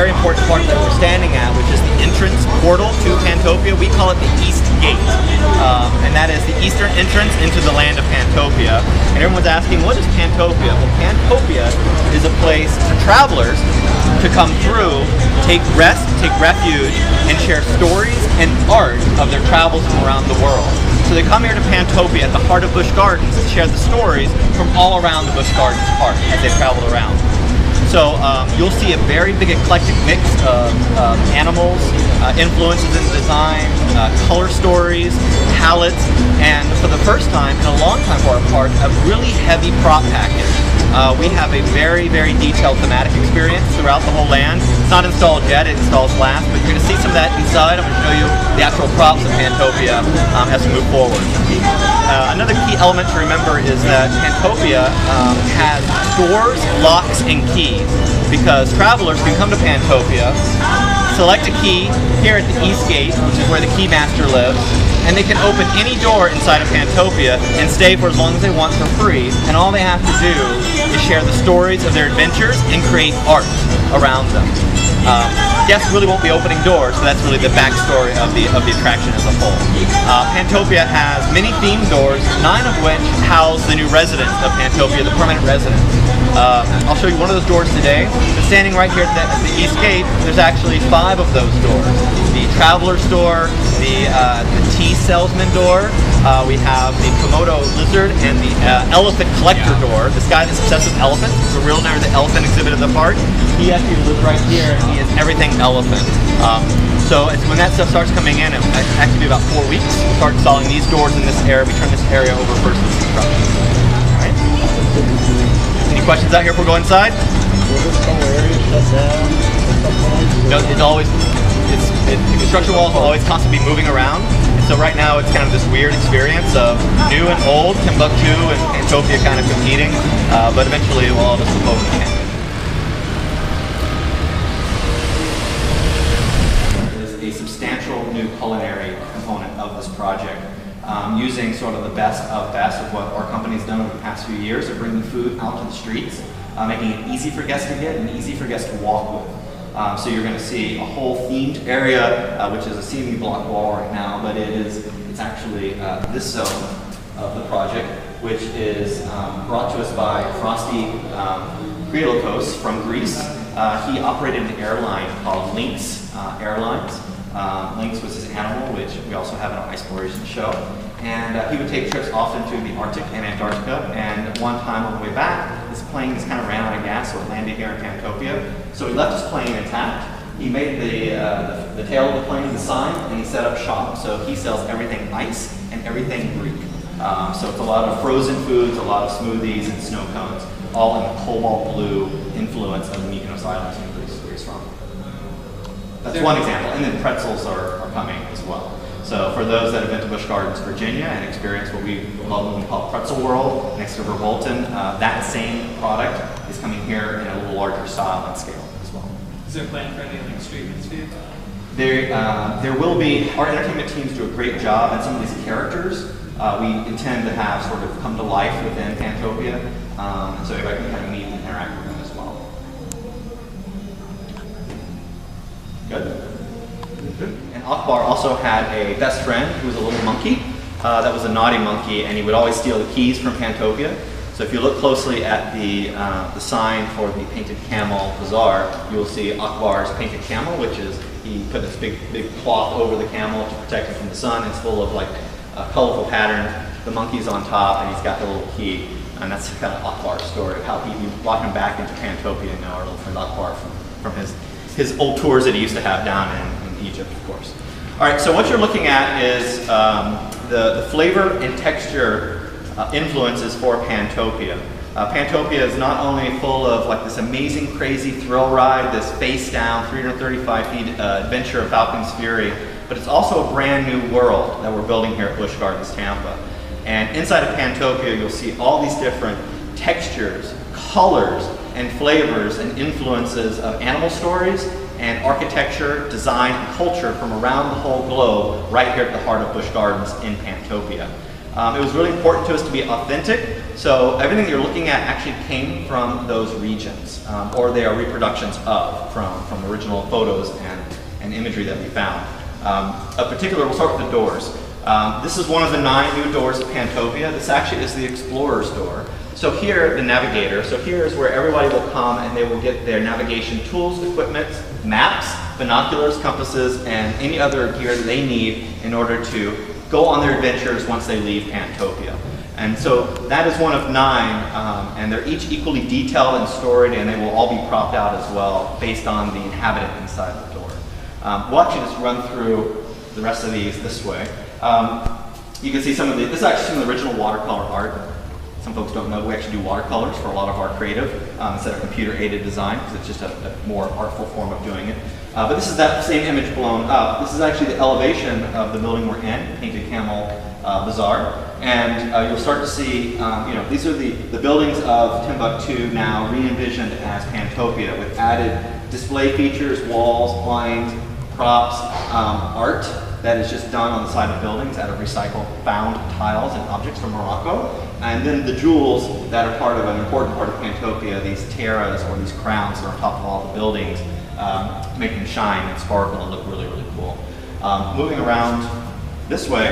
very important part that we're standing at, which is the entrance portal to Pantopia. We call it the East Gate, and that is the eastern entrance into the land of Pantopia. And everyone's asking, what is Pantopia? Well, Pantopia is a place for travelers to come through, take rest, take refuge, and share stories and art of their travels from around the world. So they come here to Pantopia at the heart of Busch Gardens to share the stories from all around the Busch Gardens park as they travel around. So you'll see a very big eclectic mix of animals, influences in design, color stories, palettes, and for the first time in a long time for our park, a really heavy prop package. We have a very, very detailed thematic experience throughout the whole land. It's not installed yet, it installs last, but you're going to see some of that inside. I'm going to show you the actual props of Pantopia as we move forward. Another key element to remember is that Pantopia has doors, locks, and keys, because travelers can come to Pantopia, select a key here at the East Gate, which is where the key master lives, and they can open any door inside of Pantopia and stay for as long as they want for free, and all they have to do is share the stories of their adventures and create art around them. Guests really won't be opening doors, so that's really the backstory of the attraction as a whole. Pantopia has many themed doors, 9 of which house the new residents of Pantopia, the permanent residents. I'll show you one of those doors today. But standing right here at the East Gate, there's actually 5 of those doors. The Traveler's Door, the Tea Salesman Door, we have the Komodo Lizard, and the Elephant Collector Door. This guy that's obsessed with elephants, the real nerd, the elephant exhibit at the park. He actually lives right here, and he is everything elephant. So when that stuff starts coming in, it actually be about 4 weeks. We'll start installing these doors in this area. We turn this area over first to construction. All right. Any questions out here before we go inside? Will this whole area shut down? No, the construction walls will always constantly be moving around. And so right now it's kind of this weird experience of new and old, Timbuktu and Pantopia kind of competing, but eventually it will all just flip over the canyon. A substantial new culinary component of this project, using sort of the best of what our company's done over the past few years of bringing food out to the streets, making it easy for guests to get and easy for guests to walk with. So you're going to see a whole themed area, which is a CME block wall right now, but it's actually this zone of the project, which is brought to us by Frosty Kriolakos from Greece. He operated an airline called Lynx Airlines. Lynx was his animal, which we also have in our exploration show. And he would take trips often to the Arctic and Antarctica. And one time on the way back, his plane just kind of ran out of gas, so it landed here in Pantopia. So he left his plane intact. He made the tail of the plane the sign, and he set up shop. So he sells everything ice and everything Greek. So it's a lot of frozen foods, a lot of smoothies and snow cones, all in the cobalt blue influence of the Mykonos Islands in Greece, where he's from. That's one example, and then pretzels are coming as well. So for those that have been to Busch Gardens, Virginia, and experienced what we lovingly call Pretzel World next to Verbolten, that same product is coming here in a little larger style and scale as well. Is there a plan for any like street food? There will be. Our entertainment teams do a great job, and some of these characters we intend to have sort of come to life within Pantopia, so everybody can kind of meet and interact with them as well. Good? Good. And Akbar also had a best friend who was a little monkey that was a naughty monkey, and he would always steal the keys from Pantopia. So if you look closely at the sign for the Painted Camel Bazaar, you will see Akbar's Painted Camel, which is he put this big cloth over the camel to protect it from the sun. It's full of like a colorful pattern. The monkey's on top, and he's got the little key. And that's kind of Akbar's story of how he brought him back into Pantopia. Now our little friend Akbar from his old tours that he used to have down in Egypt, of course. All right, so what you're looking at is the flavor and texture influences for Pantopia. Pantopia is not only full of like this amazing, crazy thrill ride, this face down, 335 feet adventure of Falcon's Fury, but it's also a brand new world that we're building here at Busch Gardens Tampa. And inside of Pantopia, you'll see all these different textures, colors, and flavors and influences of animal stories and architecture, design, and culture from around the whole globe right here at the heart of Busch Gardens in Pantopia. It was really important to us to be authentic, so everything that you're looking at actually came from those regions, or they are reproductions of, from original photos and imagery that we found. We'll start with the doors. This is one of the 9 new doors at Pantopia. This actually is the explorer's door. So here, the navigator, so here is where everybody will come and they will get their navigation tools, equipment, maps, binoculars, compasses, and any other gear that they need in order to go on their adventures once they leave Pantopia. And so that is one of 9, and they're each equally detailed and storied, and they will all be propped out as well based on the inhabitant inside the door. We'll actually just run through the rest of these this way. You can see this is actually some of the original watercolor art. Some folks don't know we actually do watercolors for a lot of our creative instead of computer-aided design, because it's just a more artful form of doing it. But this is that same image blown up. This is actually the elevation of the building we're in, Painted Camel Bazaar. And you'll start to see, these are the buildings of Timbuktu now re-envisioned as Pantopia with added display features, walls, blinds, props, art that is just done on the side of buildings out of recycled found tiles and objects from Morocco. And then the jewels that are part of an important part of Pantopia, these tiaras or these crowns that are on top of all the buildings, make them shine and sparkle and look really, really cool. Moving around this way,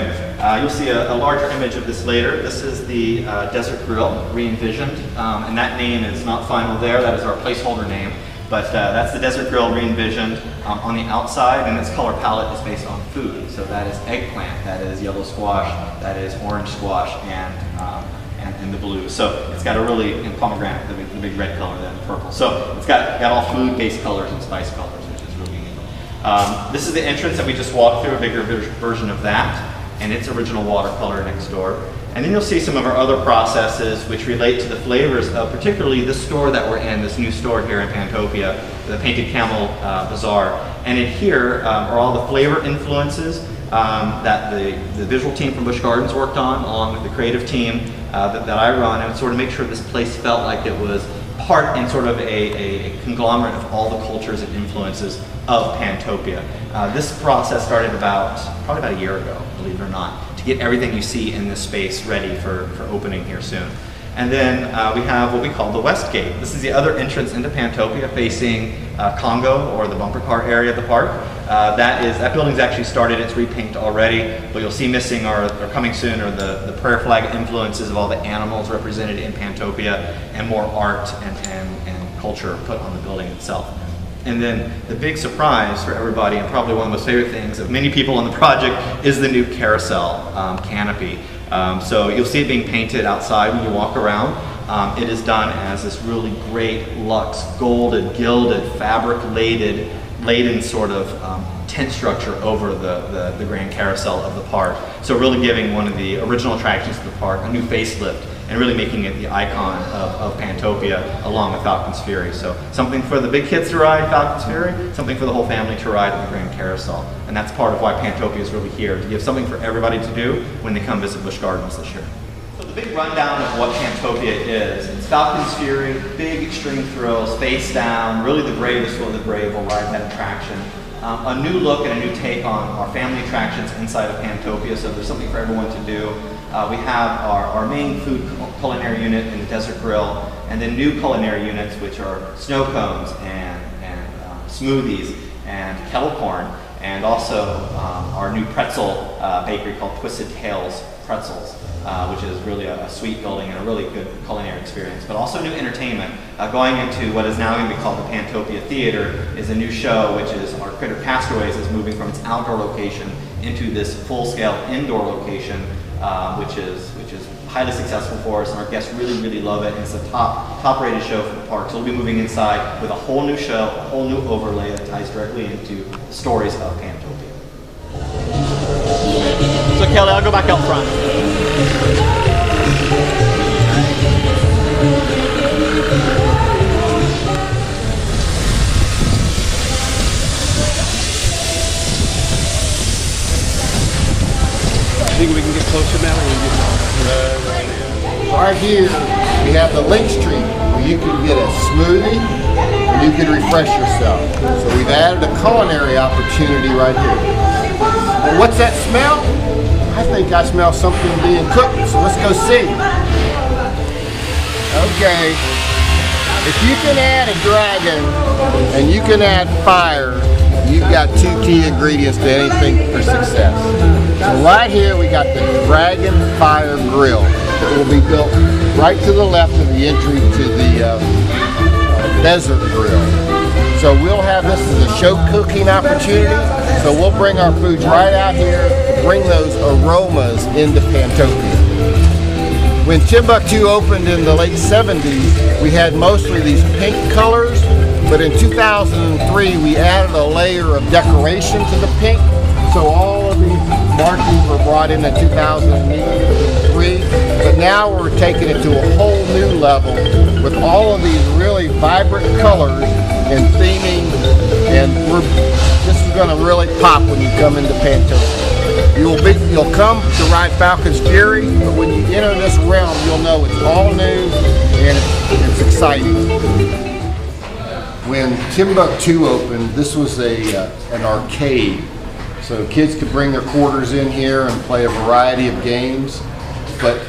you'll see a larger image of this later. This is the Desert Grill, re-envisioned, and that name is not final there. That is our placeholder name. But that's the Desert Grill re-envisioned on the outside, and its color palette is based on food. So that is eggplant, that is yellow squash, that is orange squash, and the blue. So it's got a really, and pomegranate, the big red color, then purple. So it's got all food-based colors and spice colors, which is really neat. This is the entrance that we just walked through, a bigger version of that, and its original watercolor next door. And then you'll see some of our other processes which relate to the flavors of particularly this store that we're in, this new store here in Pantopia, the Painted Camel Bazaar. And in here are all the flavor influences that the visual team from Busch Gardens worked on, along with the creative team that I run, and sort of make sure this place felt like it was part in sort of a conglomerate of all the cultures and influences of Pantopia. This process started probably about a year ago, believe it or not, to get everything you see in this space ready for opening here soon. And then we have what we call the West Gate. This is the other entrance into Pantopia facing Congo, or the bumper car area of the park. That building's actually started its repaint already, but you'll see missing or coming soon are the prayer flag influences of all the animals represented in Pantopia, and more art and culture put on the building itself. And then the big surprise for everybody, and probably one of the most favorite things of many people on the project, is the new carousel canopy. So you'll see it being painted outside when you walk around. It is done as this really great luxe, golded, gilded, fabric-laden sort of tent structure over the grand carousel of the park. So really giving one of the original attractions of the park a new facelift, and really making it the icon of Pantopia, along with Falcon's Fury. So something for the big kids to ride, Falcon's Fury, something for the whole family to ride at the Grand Carousel. And that's part of why Pantopia is really here, to give something for everybody to do when they come visit Busch Gardens this year. So the big rundown of what Pantopia is: it's Falcon's Fury, big extreme thrills, face down, really the bravest of the brave will ride that attraction. A new look and a new take on our family attractions inside of Pantopia, so there's something for everyone to do. We have our main food culinary unit in the Desert Grill, and then new culinary units, which are snow cones and smoothies and kettle corn, and also our new pretzel bakery called Twisted Tales Pretzels, which is really a sweet building and a really good culinary experience. But also new entertainment. Going into what is now going to be called the Pantopia Theater is a new show, which is our Critter Castaways is moving from its outdoor location into this full-scale indoor location, which is highly successful for us, and our guests really, really love it. And it's a top-rated show for the park. So we'll be moving inside with a whole new show, a whole new overlay that ties directly into the stories of Pantopia. So Kelly, I'll go back out front. Think we can get closer now? Right here, we have the Link Street, where you can get a smoothie and you can refresh yourself. So we've added a culinary opportunity right here. Well, what's that smell? I think I smell something being cooked, so let's go see. Okay. If you can add a dragon and you can add fire, you've got 2 key ingredients to anything for success. So right here we got the Dragon Fire Grill that will be built right to the left of the entry to the Desert Grill. So we'll have this as a show cooking opportunity. So we'll bring our foods right out here to bring those aromas into Pantopia. When Timbuktu opened in the late 70s, we had mostly these pink colors, but in 2003 we added a layer of decoration to the pink. So all of these markings were brought in 2003, but now we're taking it to a whole new level with all of these really vibrant colors and theming, and this is going to really pop when you come into Pantopia. You'll come to ride Falcon's Fury, but when you enter this realm, you'll know it's all new and it's exciting. When Timbuktu opened, this was an arcade. So kids could bring their quarters in here and play a variety of games. But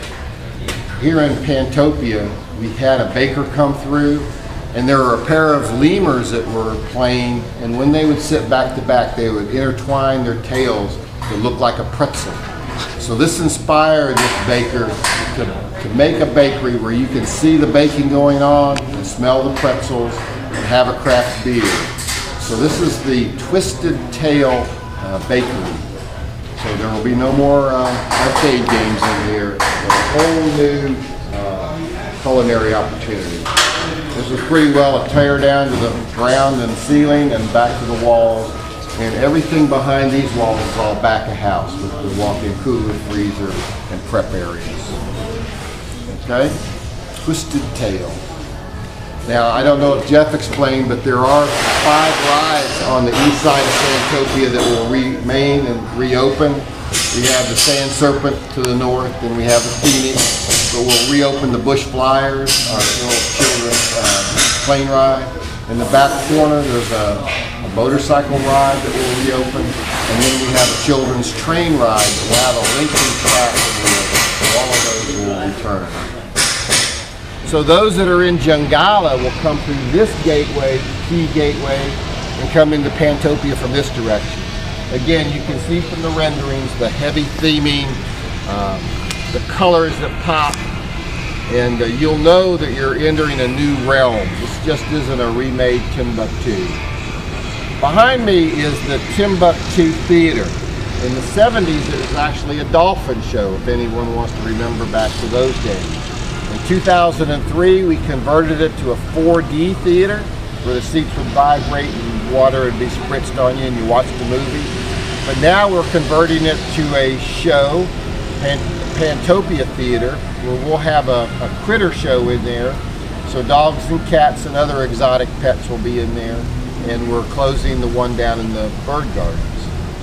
here in Pantopia, we had a baker come through, and there were a pair of lemurs that were playing, and when they would sit back to back, they would intertwine their tails to look like a pretzel. So this inspired this baker to make a bakery where you can see the baking going on and smell the pretzels and have a craft beer. So this is the Twisted Tail Bakery. So there will be no more arcade games in here, but a whole new culinary opportunity. This is pretty well a tear down to the ground and ceiling and back to the walls. And everything behind these walls is all back of house with the walk-in cooler, freezer, and prep areas. Okay? Twisted Tail. Now, I don't know if Jeff explained, but there are 5 rides on the east side of Pantopia that will remain and reopen. We have the Sand Serpent to the north, and we have the Phoenix, but we'll reopen the Busch Flyers, our little children's plane ride. In the back corner, there's a motorcycle ride that will reopen, and then we have a children's train ride that will have a Lincoln track that will reopen. So all of those will return. So those that are in Jungala will come through this gateway, key gateway, and come into Pantopia from this direction. Again, you can see from the renderings the heavy theming, the colors that pop, and you'll know that you're entering a new realm. This just isn't a remade Timbuktu. Behind me is the Timbuktu Theater. In the 70s, it was actually a dolphin show, if anyone wants to remember back to those days. In 2003, we converted it to a 4D theater where the seats would vibrate and water would be spritzed on you and you watch the movie. But now we're converting it to a show, Pantopia Theater, where we'll have a critter show in there. So dogs and cats and other exotic pets will be in there. And we're closing the one down in the bird gardens.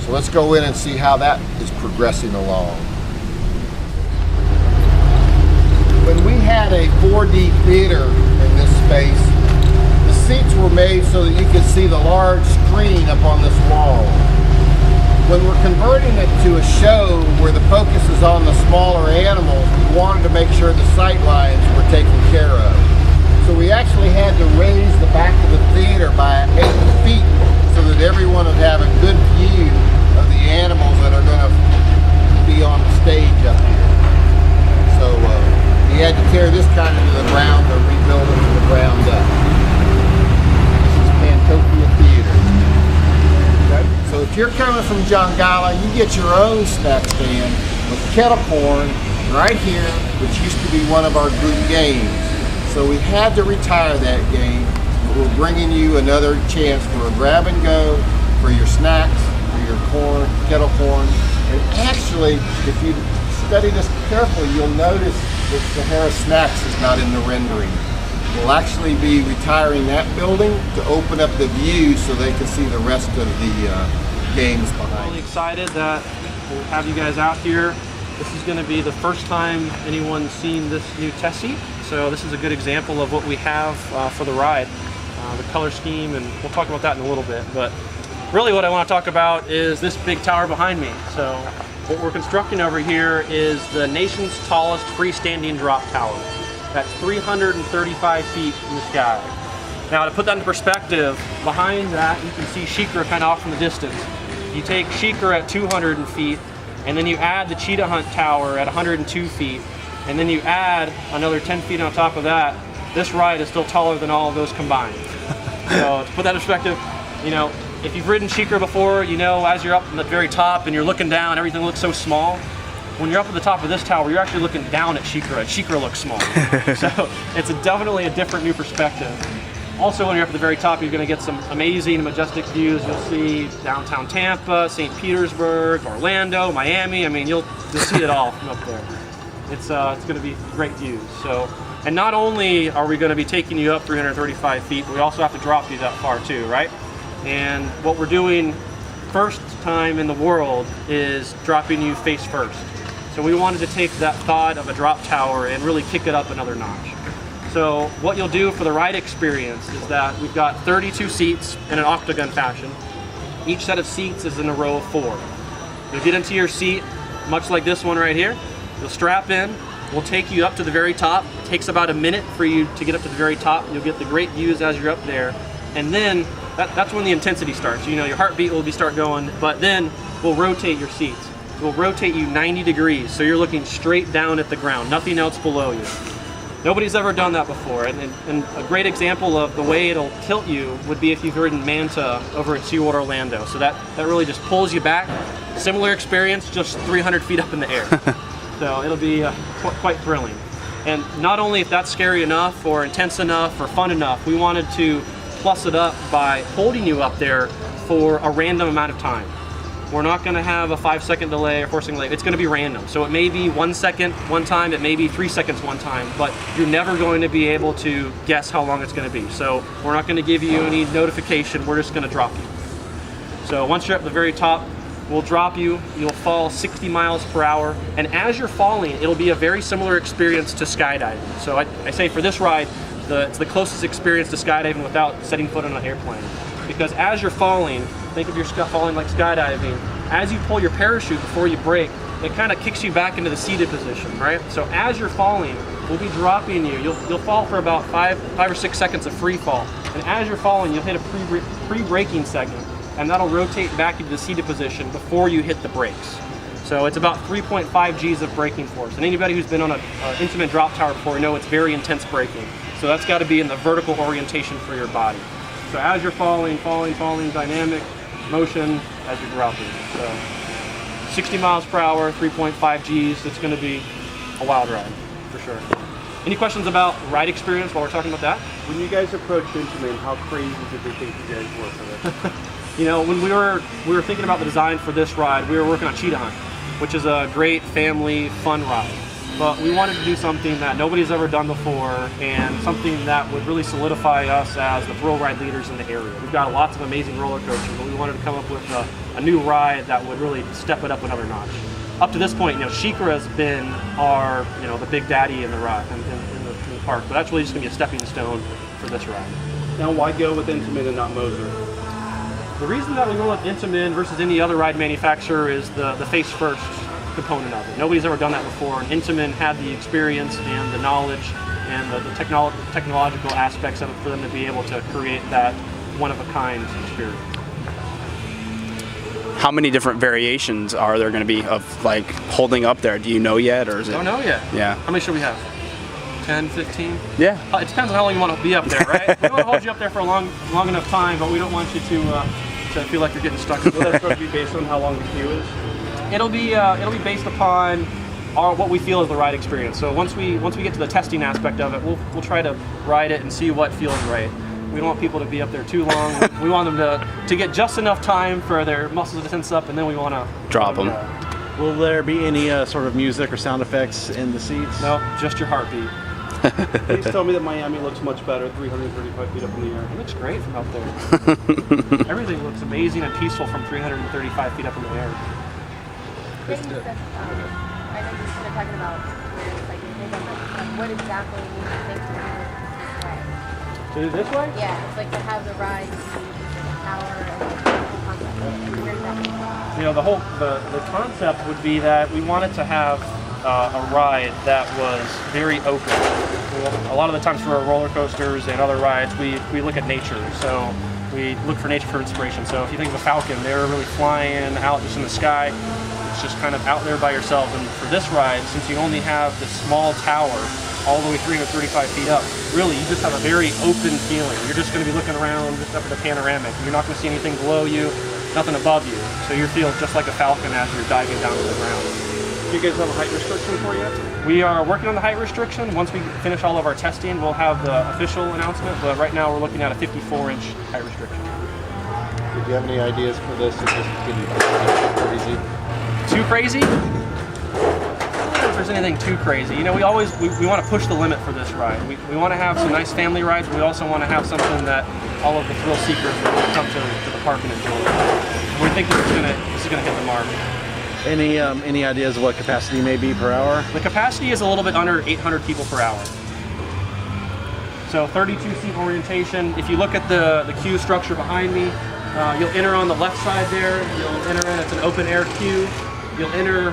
So let's go in and see how that is progressing along. When we had a 4D theater in this space, the seats were made so that you could see the large screen up on this wall. When we're converting it to a show where the focus is on the smaller animals, we wanted to make sure the sight lines were taken care of. So we actually had to raise the back of the theater by 8 feet so that everyone would have a good view of the animals that are going to be on the stage up here. So we had to tear this kind of to the ground or rebuild it from the ground up. This is Pantopia Theater. Okay. So if you're coming from Jungala, you get your own snack stand with kettle corn right here, which used to be one of our group games. So we had to retire that game, but we're bringing you another chance for a grab and go, for your snacks, for your corn, kettle corn. And actually, if you study this carefully, you'll notice that Sahara Snacks is not in the rendering. We'll actually be retiring that building to open up the view so they can see the rest of the games behind. I'm really excited that we'll have you guys out here. This is going to be the first time anyone's seen this new test seat. So this is a good example of what we have for the ride, the color scheme, and we'll talk about that in a little bit. But really what I want to talk about is this big tower behind me. So What we're constructing over here is the nation's tallest freestanding drop tower. That's 335 feet in the sky. Now to put that into perspective, behind that you can see Sheikra kind of off in the distance. You take Sheikra at 200 feet, and then you add the Cheetah Hunt Tower at 102 feet, and then you add another 10 feet on top of that. This ride is still taller than all of those combined. So to put that in perspective, you know, if you've ridden Sheikra before, you know as you're up in the very top and you're looking down, everything looks so small. When you're up at the top of this tower, you're actually looking down at Sheikra, and Sheikra looks small. So it's definitely a different new perspective. Also, when you're up at the very top, you're going to get some amazing, majestic views. You'll see downtown Tampa, St. Petersburg, Orlando, Miami. I mean, you'll see it all from up there. It's going to be great views. So, and not only are we going to be taking you up 335 feet, but we also have to drop you that far too, right? And what we're doing first time in the world is dropping you face first. So we wanted to take that thought of a drop tower and really kick it up another notch. So what you'll do for the ride experience is that we've got 32 seats in an octagon fashion. Each set of seats is in a row of 4. You'll get into your seat, much like this one right here. You'll strap in. We'll take you up to the very top. It takes about a minute for you to get up to the very top. You'll get the great views as you're up there. And then that's when the intensity starts. You know, your heartbeat will start going, but then we'll rotate your seats. We'll rotate you 90 degrees, so you're looking straight down at the ground, nothing else below you. Nobody's ever done that before, and a great example of the way it'll tilt you would be if you've ridden Manta over at SeaWorld Orlando. So that really just pulls you back. Similar experience, just 300 feet up in the air. So it'll be quite thrilling. And not only if that's scary enough or intense enough or fun enough, we wanted to plus it up by holding you up there for a random amount of time. We're not going to have a 5-second delay or 4-second delay. It's going to be random. So it may be 1 second one time, it may be 3 seconds one time, but you're never going to be able to guess how long it's going to be. So we're not going to give you any notification. We're just going to drop you. So once you're at the very top, we'll drop you. You'll fall 60 miles per hour. And as you're falling, it'll be a very similar experience to skydiving. So I say for this ride, it's the closest experience to skydiving without setting foot on an airplane. Because as you're falling, think of your falling like skydiving. As you pull your parachute before you brake, it kind of kicks you back into the seated position, right? So as you're falling, we'll be dropping you. You'll fall for about 5 or 6 seconds of free fall. And as you're falling, you'll hit a pre-braking segment, and that'll rotate back into the seated position before you hit the brakes. So it's about 3.5 G's of braking force. And anybody who's been on an intimate drop tower before know it's very intense braking. So that's got to be in the vertical orientation for your body. So as you're falling, dynamic motion as you're dropping. So 60 miles per hour, 3.5 G's. It's going to be a wild ride, for sure. Any questions about ride experience while we're talking about that? When you guys approached Intamin, how crazy did they think you guys were for it? You know, when we were thinking about the design for this ride, we were working on Cheetah Hunt, which is a great family fun ride. But we wanted to do something that nobody's ever done before, and something that would really solidify us as the thrill ride leaders in the area. We've got lots of amazing roller coasters, but we wanted to come up with a new ride that would really step it up another notch. Up to this point, you know, Sheikra has been our, you know, the big daddy in the ride in the park, but that's really just going to be a stepping stone for this ride. Now, why go with Intamin and not Moser? The reason that we go with Intamin versus any other ride manufacturer is the face first component of it. Nobody's ever done that before, and Intamin had the experience and the knowledge and the technological aspects of it for them to be able to create that one-of-a-kind experience. How many different variations are there going to be of like holding up there? Do you know yet, or is it? Don't know yet. Yeah. How many should we have? 10, 15? Yeah. It depends on how long you want to be up there, right? We don't want to hold you up there for a long enough time, but we don't want you to feel like you're getting stuck. Will that supposed to be based on how long the queue is? It'll be based upon what we feel is the ride experience. So once we get to the testing aspect of it, we'll try to ride it and see what feels right. We don't want people to be up there too long. We want them to get just enough time for their muscles to tense up, and then we want to drop them. Will there be any sort of music or sound effects in the seats? No, just your heartbeat. Please tell me that Miami looks much better, 335 feet up in the air. It looks great from up there. Everything looks amazing and peaceful from 335 feet up in the air. I know you started talking about what exactly you think to To do this way? yeah, it's like to have the ride be the tower and the whole concept. Where does that come from? you know, the concept would be that we wanted to have a ride that was very open. A lot of the times for our roller coasters and other rides, we look at nature. So we look for nature for inspiration. So if you think of a Falcon, they're really flying out just in the sky. It's just kind of out there by yourself. And for this ride, since you only have this small tower all the way 335 feet up, really you just have a very open feeling. You're just going to be looking around just up at the panoramic. You're not going to see anything below you, nothing above you. So you feel just like a Falcon as you're diving down to the ground. Do you guys have a height restriction for you? We are working on the height restriction. Once we finish all of our testing, we'll have the official announcement, but right now we're looking at a 54-inch height restriction. Did you have any ideas for this? Is this getting crazy? Too crazy? I don't know if there's anything too crazy. You know, we want to push the limit for this ride. We want to have some nice family rides, but we also want to have something that all of the thrill seekers will come to the park and enjoy. We think this is gonna hit the mark. Any ideas of what capacity may be per hour? The capacity is a little bit under 800 people per hour. So 32-seat orientation. If you look at the queue structure behind me, you'll enter on the left side there. You'll enter in, it's an open air queue. You'll enter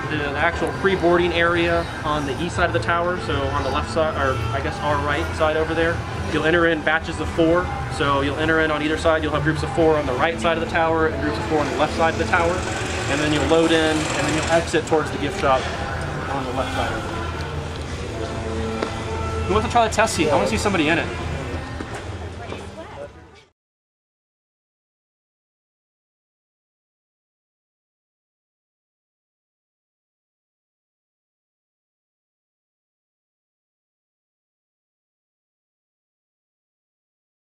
the actual pre-boarding area on the east side of the tower, so on the left side, or I guess our right side over there. You'll enter in batches of 4, so you'll enter in on either side. You'll have groups of 4 on the right side of the tower and groups of 4 on the left side of the tower. And then you'll load in, and then you'll exit towards the gift shop on the left side. Who wants to try the test seat? I want to see somebody in it.